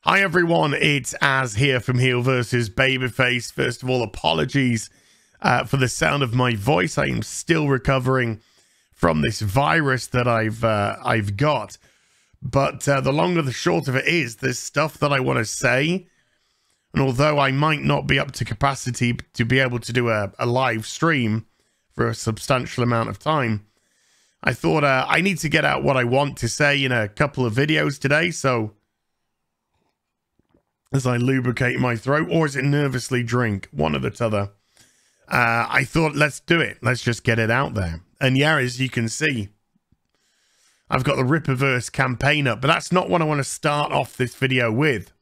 Hi everyone, it's Az here from HeelvsBabyface. First of all, apologies for the sound of my voice. I am still recovering from this virus that I've got. But the longer the short of it is, there's stuff that I want to say. And although I might not be up to capacity to be able to do a live stream for a substantial amount of time, I thought I need to get out what I want to say in a couple of videos today. So as I lubricate my throat, or as it nervously drink, one or the other, I thought, let's do it. Let's just get it out there. And yeah, as you can see, I've got the RIPPAVERSE campaign up, but that's not what I want to start off this video with.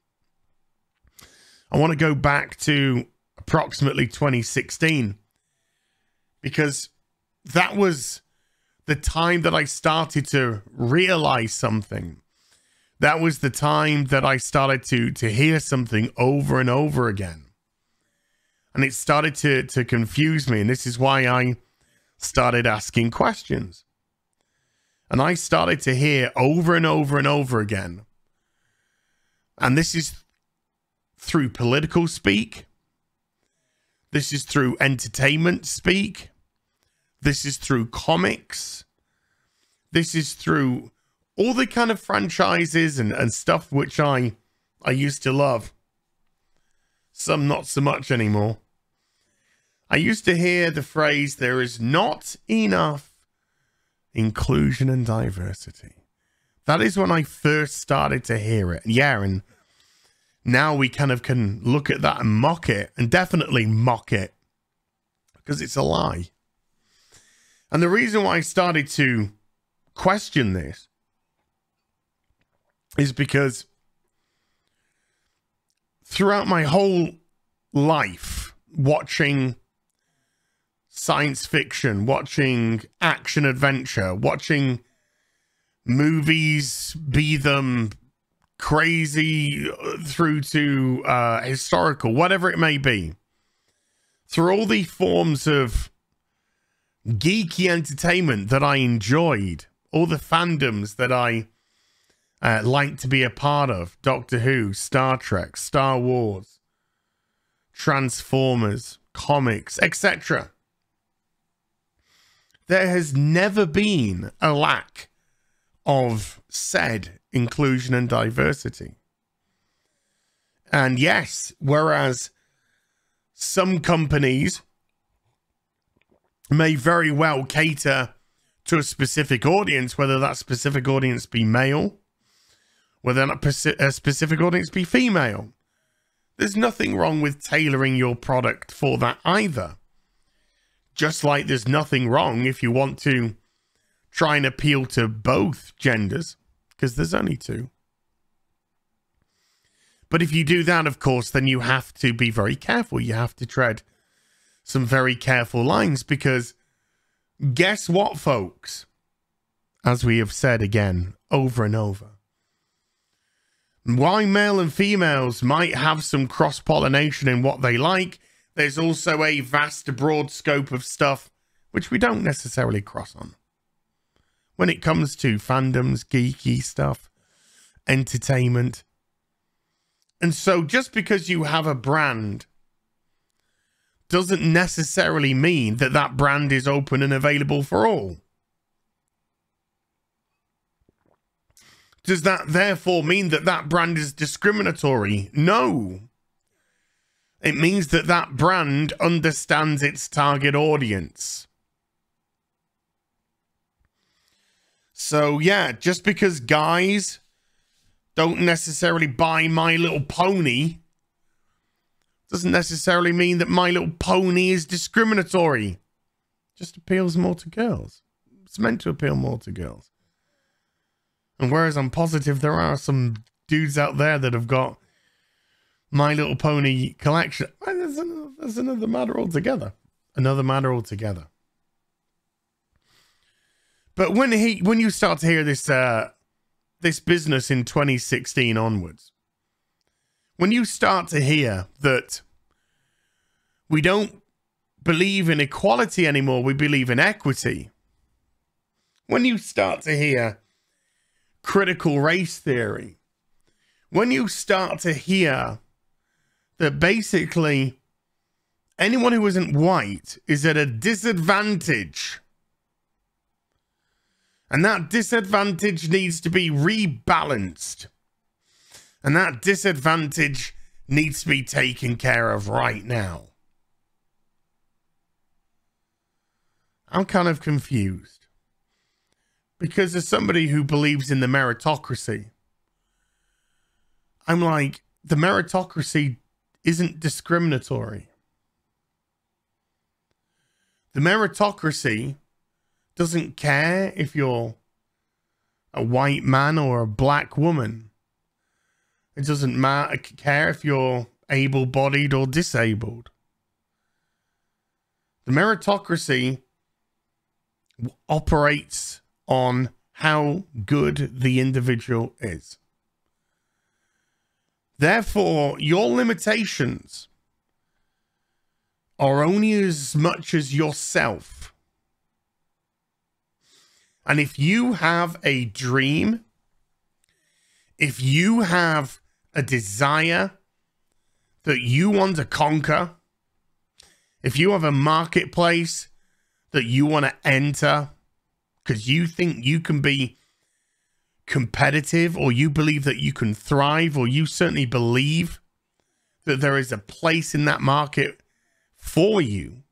I want to go back to approximately 2016, because that was the time that I started to realize something. That was the time that I started to hear something over and over again. And it started to confuse me. And this is why I started asking questions. And I started to hear over and over and over again. And this is through political speak. This is through entertainment speak. This is through comics. This is through all the kind of franchises and stuff which I used to love. Some not so much anymore. I used to hear the phrase, there is not enough inclusion and diversity. That is when I first started to hear it. Yeah, and now we kind of can look at that and mock it, and definitely mock it, because it's a lie. And the reason why I started to question this is because throughout my whole life, watching science fiction, watching action adventure, watching movies, be them crazy through to historical, whatever it may be, through all the forms of geeky entertainment that I enjoyed, all the fandoms that I like to be a part of, Doctor Who, Star Trek, Star Wars, Transformers, comics, etc. There has never been a lack of said inclusion and diversity. And yes, whereas some companies may very well cater to a specific audience, whether that specific audience be male, whether not a specific audience be female. There's nothing wrong with tailoring your product for that either. Just like there's nothing wrong if you want to try and appeal to both genders, because there's only two. But if you do that, of course, then you have to be very careful. You have to tread some very careful lines, because guess what, folks? As we have said again, over and over, while male and females might have some cross-pollination in what they like, there's also a vast, broad scope of stuff which we don't necessarily cross on. When it comes to fandoms, geeky stuff, entertainment. And so just because you have a brand doesn't necessarily mean that that brand is open and available for all. Does that therefore mean that that brand is discriminatory? No. It means that that brand understands its target audience. So yeah, just because guys don't necessarily buy My Little Pony doesn't necessarily mean that My Little Pony is discriminatory. It just appeals more to girls. It's meant to appeal more to girls. And whereas I'm positive there are some dudes out there that have got My Little Pony collection, there's another matter altogether. Another matter altogether. But when you start to hear this this business in 2016 onwards, when you start to hear that we don't believe in equality anymore, we believe in equity. When you start to hear critical race theory, when you start to hear that basically anyone who isn't white is at a disadvantage, and that disadvantage needs to be rebalanced, and that disadvantage needs to be taken care of right now, I'm kind of confused. Because as somebody who believes in the meritocracy, I'm like, the meritocracy isn't discriminatory. The meritocracy doesn't care if you're a white man or a black woman. It doesn't care if you're able-bodied or disabled. The meritocracy operates on how good the individual is. Therefore, your limitations are only as much as yourself. And if you have a dream, if you have a desire that you want to conquer, if you have a marketplace that you want to enter because you think you can be competitive, or you believe that you can thrive, or you certainly believe that there is a place in that market for you,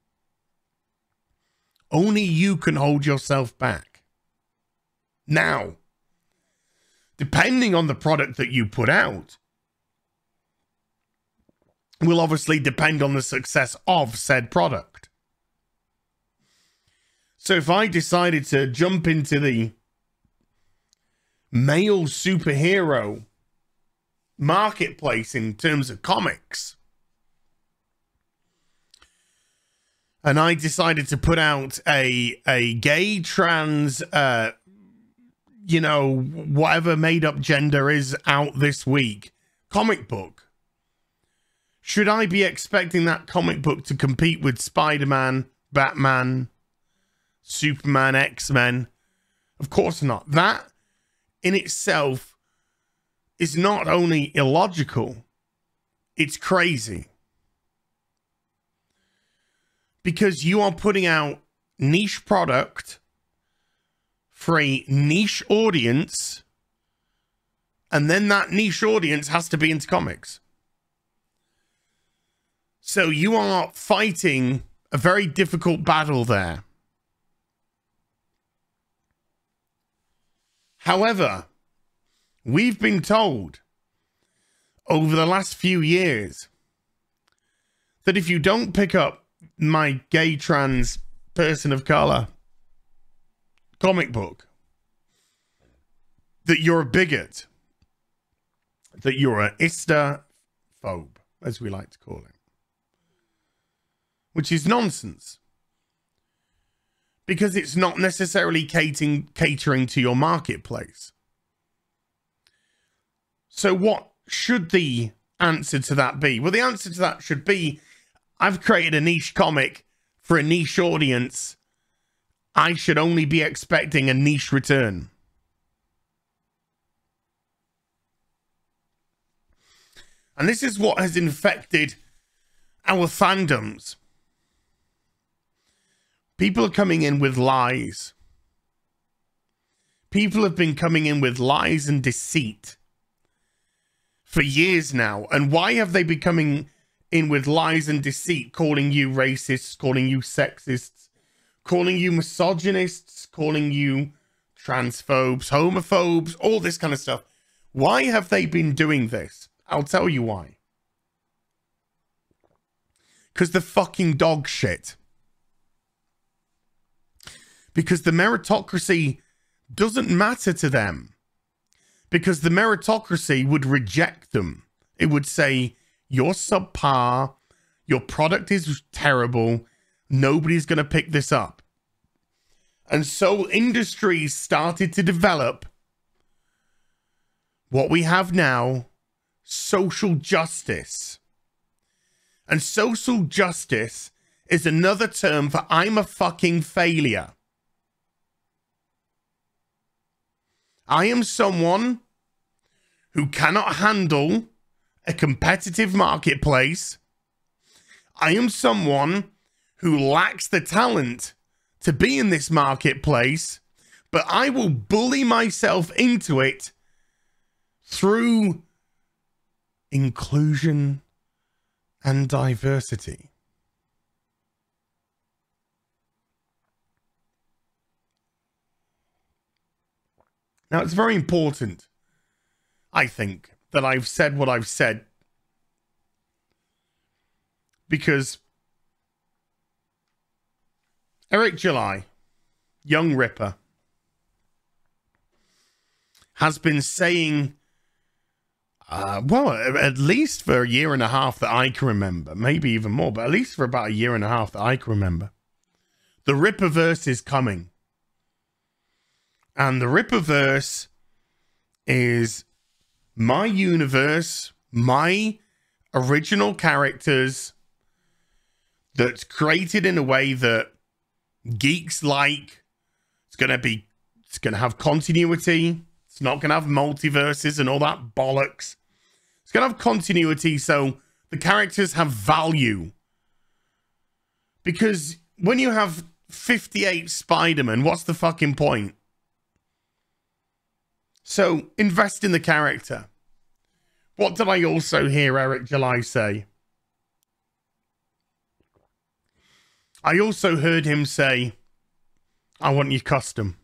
only you can hold yourself back. Now, depending on the product that you put out, will obviously depend on the success of said product. So if I decided to jump into the male superhero marketplace in terms of comics, and I decided to put out a gay, trans, you know, whatever made up gender is out this week comic book, should I be expecting that comic book to compete with Spider-Man, Batman, Superman, X-Men? Of course not. That in itself is not only illogical, it's crazy. Because you are putting out niche product for a niche audience, and then that niche audience has to be into comics. So you are fighting a very difficult battle there. However, we've been told over the last few years that if you don't pick up my gay, trans, person of color comic book, that you're a bigot, that you're an istaphobe, as we like to call it, which is nonsense. Because it's not necessarily catering to your marketplace. So what should the answer to that be? Well, the answer to that should be, I've created a niche comic for a niche audience. I should only be expecting a niche return. And this is what has infected our fandoms. People are coming in with lies. People have been coming in with lies and deceit for years now. And why have they been coming in with lies and deceit, calling you racists, calling you sexists, calling you misogynists, calling you transphobes, homophobes, all this kind of stuff? Why have they been doing this? I'll tell you why. Because they're fucking dog shit. Because the meritocracy doesn't matter to them. Because the meritocracy would reject them. It would say, you're subpar, your product is terrible, nobody's going to pick this up. And so industries started to develop what we have now, social justice. And social justice is another term for I'm a fucking failure. I am someone who cannot handle a competitive marketplace. I am someone who lacks the talent to be in this marketplace, but I will bully myself into it through inclusion and diversity. Now, it's very important, I think, that I've said what I've said, because Eric July, young Ripper, has been saying, well, at least for a year and a half that I can remember, maybe even more, but at least for about a year and a half that I can remember, the Rippaverse is coming. And the Rippaverse is my universe, my original characters that's created in a way that geeks like. It's going to have continuity. It's not going to have multiverses and all that bollocks. It's going to have continuity, so the characters have value. Because when you have 58 Spider-Man, what's the fucking point? So invest in the character. What did I also hear Eric July say? I also heard him say, I want you custom.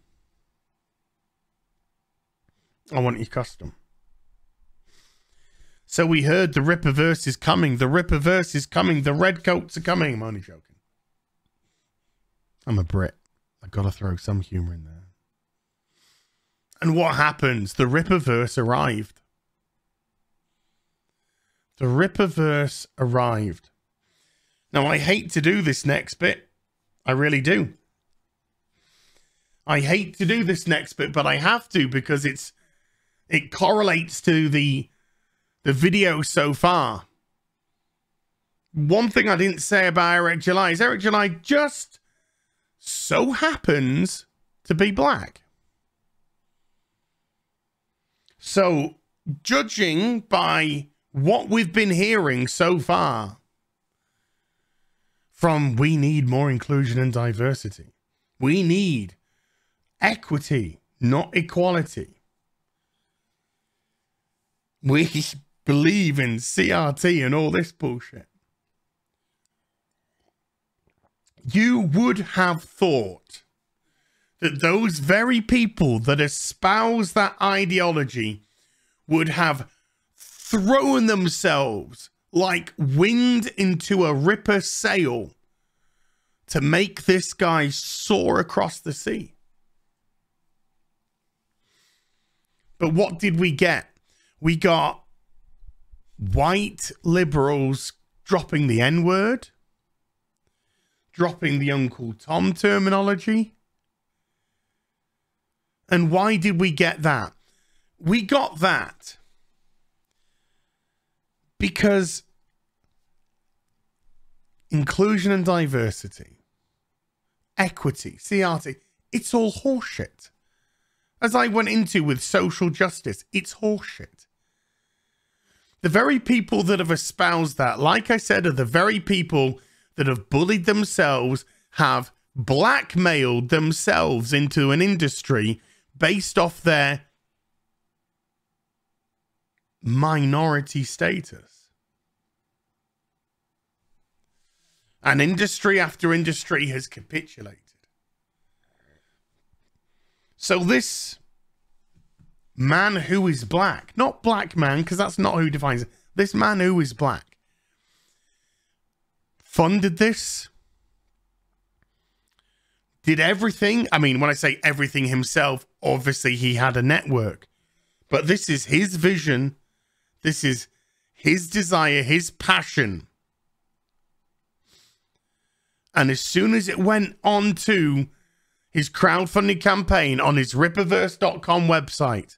I want you custom. So we heard the Rippaverse is coming. The Rippaverse is coming. The redcoats are coming. I'm only joking. I'm a Brit. I've got to throw some humor in there. And what happens? The Rippaverse arrived. The Rippaverse arrived. Now, I hate to do this next bit. I really do. I hate to do this next bit, but I have to because it correlates to the video so far. One thing I didn't say about Eric July is Eric July just so happens to be black. So, judging by what we've been hearing so far from we need more inclusion and diversity. We need equity, not equality. We believe in CRT and all this bullshit. You would have thought that those very people that espouse that ideology would have thrown themselves like wind into a Ripper sail to make this guy soar across the sea. But what did we get? We got white liberals dropping the N-word, dropping the Uncle Tom terminology. And why did we get that? We got that because inclusion and diversity, equity, CRT, it's all horseshit. As I went into with social justice, it's horseshit. The very people that have espoused that, like I said, are the very people that have bullied themselves, have blackmailed themselves into an industry based off their minority status. And industry after industry has capitulated. So this man who is black, not black man, because that's not who defines it. This man who is black funded this, did everything. I mean, when I say everything himself, obviously he had a network. But this is his vision. This is his desire, his passion. And as soon as it went on to his crowdfunding campaign on his Rippaverse.com website,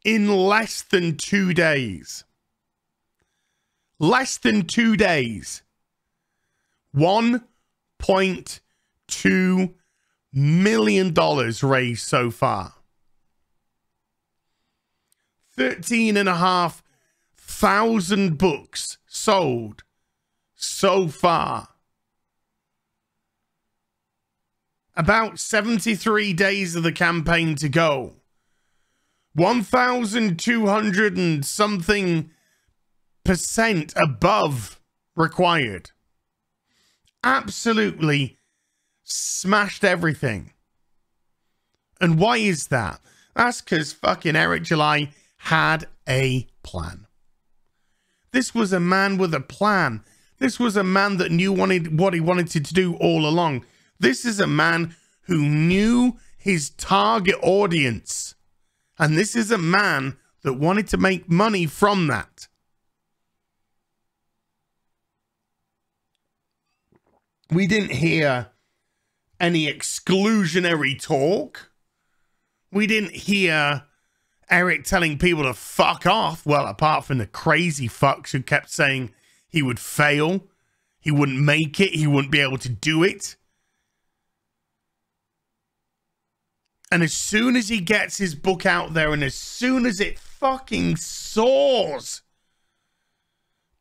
in less than 2 days, $1.2 million raised so far. 13,500 books sold so far. About 73 days of the campaign to go. 1,200 and something % above required. Absolutely smashed everything. And why is that? That's because fucking Eric July had a plan. This was a man with a plan. This was a man that knew what he wanted to do all along. This is a man who knew his target audience. And this is a man that wanted to make money from that. We didn't hear any exclusionary talk. We didn't hear Eric telling people to fuck off. Well, apart from the crazy fucks who kept saying he would fail, he wouldn't make it, he wouldn't be able to do it. And as soon as he gets his book out there and as soon as it fucking soars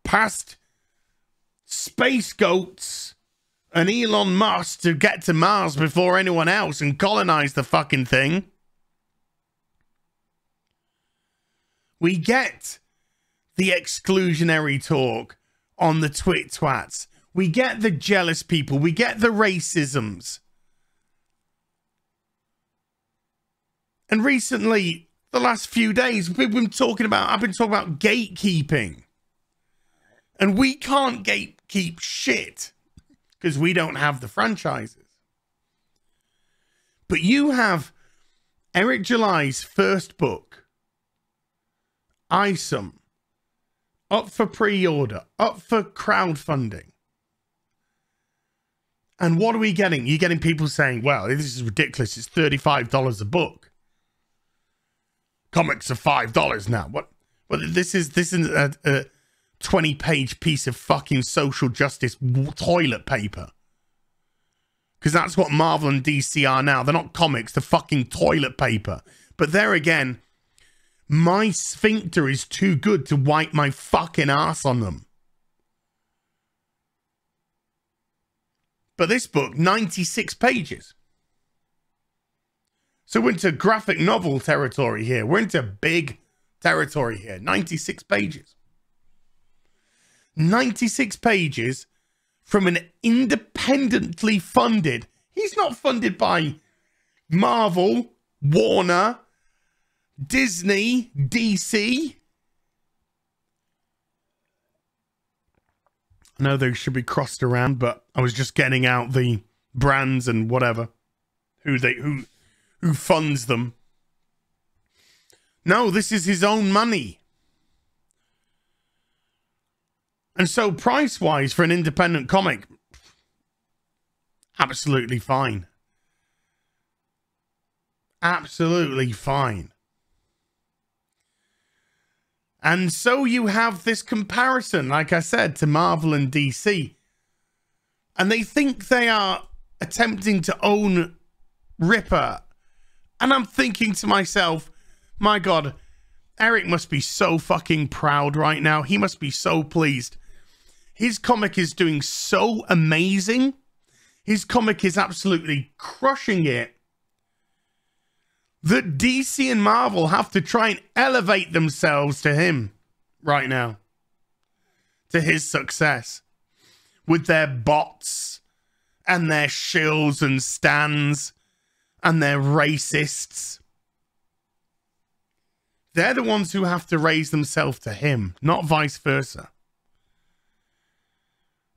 past space goats and Elon Musk to get to Mars before anyone else and colonize the fucking thing, we get the exclusionary talk on the twats. We get the jealous people. We get the racisms. And recently, the last few days, I've been talking about gatekeeping. And we can't gatekeep shit because we don't have the franchises. But you have Eric July's first book, Isom, up for pre-order, up for crowdfunding. And what are we getting? You're getting people saying, well, this is ridiculous. It's $35 a book. Comics are $5 now. What? Well, this isn't a 20-page piece of fucking social justice toilet paper. Because that's what Marvel and DC are now. They're not comics. They're fucking toilet paper. But there again, my sphincter is too good to wipe my fucking ass on them. But this book, 96 pages. So we're into graphic novel territory here. We're into big territory here. 96 pages. 96 pages from an independently funded. He's not funded by Marvel, Warner, Disney, DC. I know they should be crossed around, but I was just getting out the brands and whatever. Who funds them. No, this is his own money. And so price-wise for an independent comic, absolutely fine. Absolutely fine. And so you have this comparison, like I said, to Marvel and DC. And they think they are attempting to own Ripper. And I'm thinking to myself, my God, Eric must be so fucking proud right now. He must be so pleased. His comic is doing so amazing. His comic is absolutely crushing it. That DC and Marvel have to try and elevate themselves to him right now. To his success. With their bots and their shills and stands and their racists. They're the ones who have to raise themselves to him, not vice versa.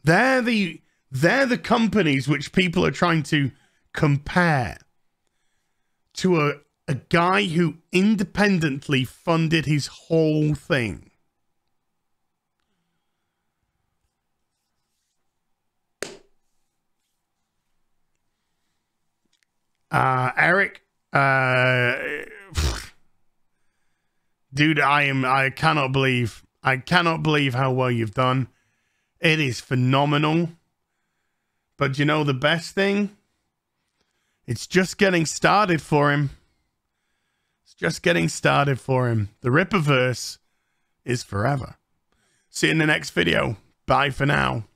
They're the companies which people are trying to compare to a guy who independently funded his whole thing. Eric, dude, I cannot believe how well you've done. It is phenomenal. But you know the best thing? It's just getting started for him. It's It's just getting started for him. The Rippaverse is forever. See you in the next video. Bye for now.